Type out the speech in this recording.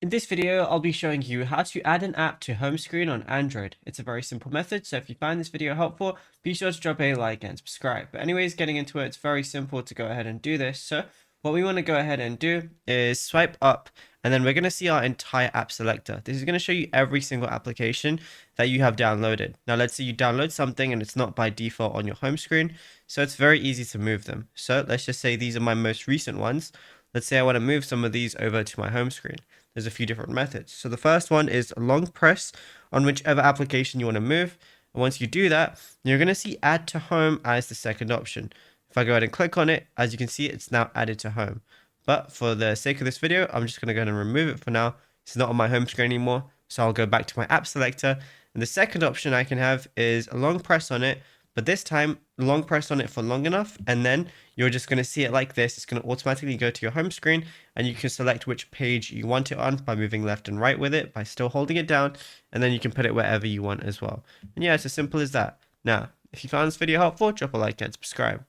In this video, I'll be showing you how to add an app to home screen on Android. It's a very simple method, so if you find this video helpful, be sure to drop a like and subscribe. But anyways, getting into it, it's very simple to go ahead and do this. So what we want to go ahead and do is swipe up, and then we're going to see our entire app selector. This is going to show you every single application that you have downloaded. Now, let's say you download something and it's not by default on your home screen, so it's very easy to move them. So let's just say these are my most recent ones. Let's say I want to move some of these over to my home screen. There's a few different methods. So the first one is long press on whichever application you want to move. And once you do that, you're going to see add to home as the second option. If I go ahead and click on it, as you can see, it's now added to home. But for the sake of this video, I'm just going to go ahead and remove it for now. It's not on my home screen anymore. So I'll go back to my app selector. And the second option I can have is a long press on it. But this time, long press on it for long enough, and then you're just going to see it like this. It's going to automatically go to your home screen, and you can select which page you want it on by moving left and right with it, by still holding it down, and then you can put it wherever you want as well. And yeah, it's as simple as that. Now, if you found this video helpful, drop a like and subscribe.